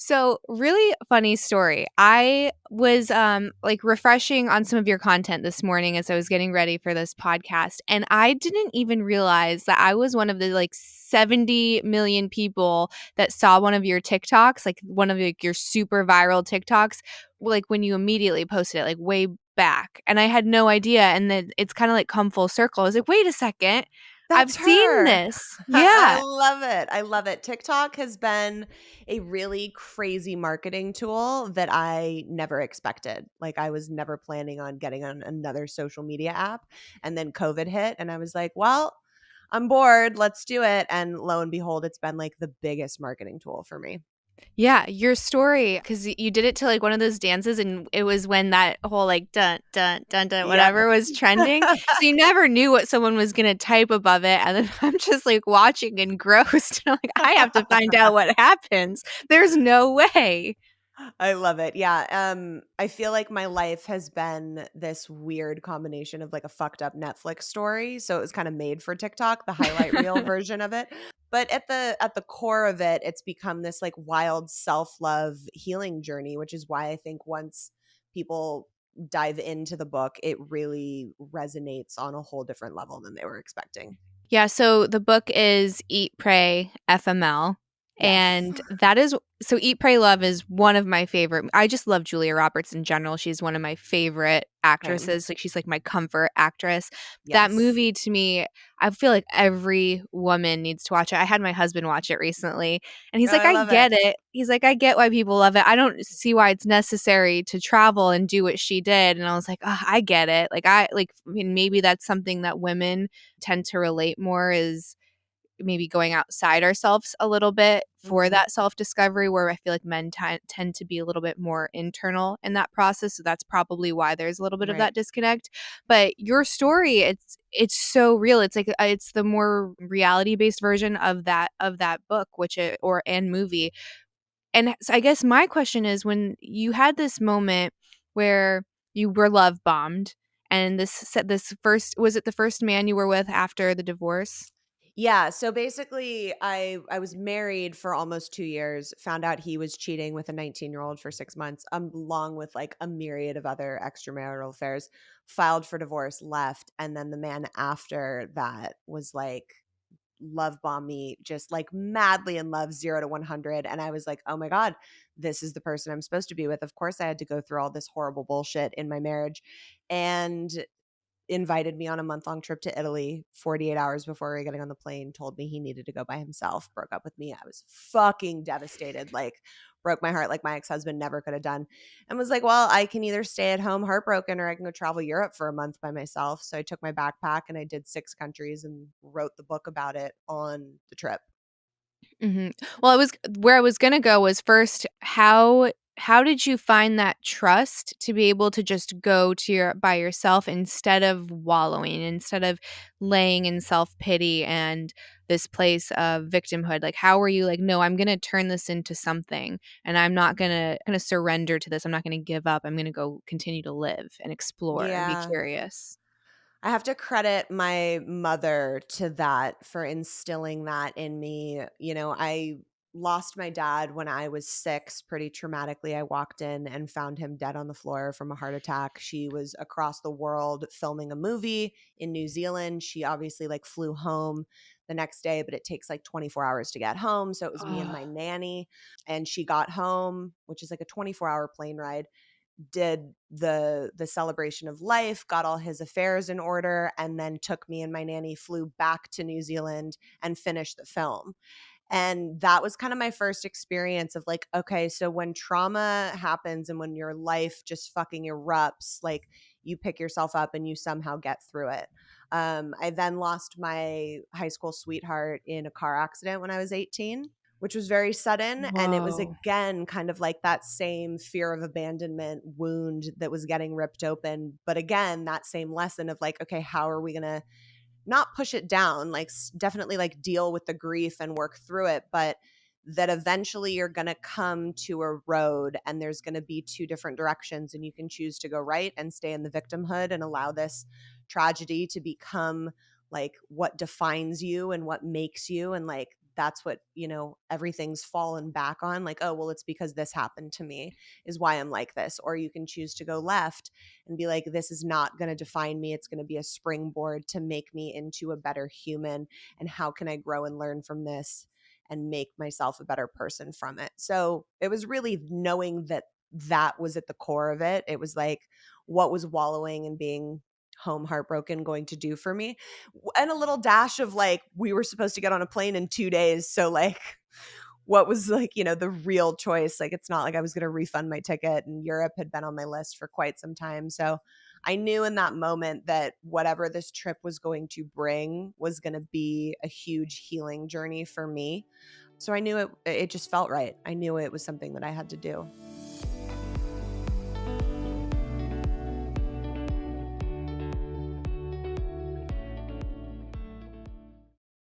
So, really funny story. I was like refreshing on some of your content this morning as I was getting ready for this podcast, and I didn't even realize that I was one of the like 70 million people that saw one of your TikToks, like one of like, your super viral TikToks, like when you immediately posted it, like way back. And I had no idea. And then it's kind of like come full circle. I was like, wait a second. I've That's seen her. this. I Yeah. love it. I love it. TikTok has been a really crazy marketing tool that I never expected. Like I was never planning on getting on another social media app. And then COVID hit and I was like, well, I'm bored. Let's do it. And lo and behold, it's been like the biggest marketing tool for me. Yeah, your story, because you did it to like one of those dances, and it was when that whole like dun dun dun dun Yep. whatever was trending. So you never knew what someone was gonna type above it, and then I'm just like watching engrossed. And I'm like, I have to find out what happens. There's no way. I love it. Yeah. I feel like my life has been this weird combination of like a fucked up Netflix story. So it was kind of made for TikTok, the highlight reel version of it. But at the core of it, it's become this like wild self-love healing journey, which is why I think once people dive into the book, it really resonates on a whole different level than they were expecting. Yeah, so the book is Eat, Pray, FML. Yes. And that is so Eat, Pray, Love is one of my favorite. I just love Julia Roberts in general. She's one of my favorite Same. actresses. Like she's like my comfort actress. That Yes. movie to me, I feel like every woman needs to watch it. I had my husband watch it recently and he's Oh, like, I I love it. get it. He's like, I get why people love it. I don't see why it's necessary to travel and do what she did. And I was like, oh, I get it. I mean, maybe that's something that women tend to relate more is maybe going outside ourselves a little bit for Mhm. that self-discovery where I feel like men tend to be a little bit more internal in that process. So that's probably why there's a little bit of Right. that disconnect. But your story, it's so real. It's like it's the more reality-based version of that book, which it, or and movie. And so I guess my question is when you had this moment where you were love bombed and this first was it the first man you were with after the divorce? Yeah, so basically I was married for almost 2 years, found out he was cheating with a 19-year-old for 6 months, along with like a myriad of other extramarital affairs, filed for divorce, left, and then the man after that was like love bomb me just like madly in love 0 to 100 and I was like, "Oh my god, this is the person I'm supposed to be with." Of course I had to go through all this horrible bullshit in my marriage and invited me on a month-long trip to Italy 48 hours before we were getting on the plane, told me he needed to go by himself, broke up with me. I was fucking devastated, like broke my heart like my ex-husband never could have done, and was like, well, I can either stay at home heartbroken or I can go travel Europe for a month by myself. So I took my backpack and I did 6 countries and wrote the book about it on the trip. Mhm. Well, I was where I was gonna go was first, how did you find that trust to be able to just go to your by yourself instead of wallowing, instead of laying in self-pity and this place of victimhood? Like, how were you like, "No, I'm gonna turn this into something, and I'm not gonna surrender to this. I'm not gonna give up. I'm gonna go continue to live and explore and be Yeah. curious." I have to credit my mother to that for instilling that in me. You know, I lost my dad when I was 6 pretty traumatically. I walked in and found him dead on the floor from a heart attack. She was across the world filming a movie in New Zealand. She obviously like flew home the next day, but it takes like 24 hours to get home. So it was me and Oh. my nanny. And she got home, which is like a 24-hour plane ride, did the celebration of life, got all his affairs in order, and then took me and my nanny, flew back to New Zealand and finished the film. And that was kind of my first experience of like, okay, so when trauma happens and when your life just fucking erupts, like you pick yourself up and you somehow get through it. I then lost my high school sweetheart in a car accident when I was 18, which was very sudden. And it was Whoa. again kind of like that same fear of abandonment wound that was getting ripped open. But again, that same lesson of like, okay, how are we going to not push it down, like definitely like deal with the grief and work through it, but that eventually you're going to come to a road and there's going to be two different directions and you can choose to go right and stay in the victimhood and allow this tragedy to become like what defines you and what makes you, and like that's what, everything's fallen back on. Like, oh, well, it's because this happened to me is why I'm like this. Or you can choose to go left and be like, this is not going to define me. It's going to be a springboard to make me into a better human. And how can I grow and learn from this and make myself a better person from it? So it was really knowing that that was at the core of it. It was like, what was wallowing and being home heartbroken going to do for me? And a little dash of like, we were supposed to get on a plane in 2 days. So like, what was like, the real choice? Like, it's not like I was going to refund my ticket, and Europe had been on my list for quite some time. So I knew in that moment that whatever this trip was going to bring was going to be a huge healing journey for me. So I knew it just felt right. I knew it was something that I had to do.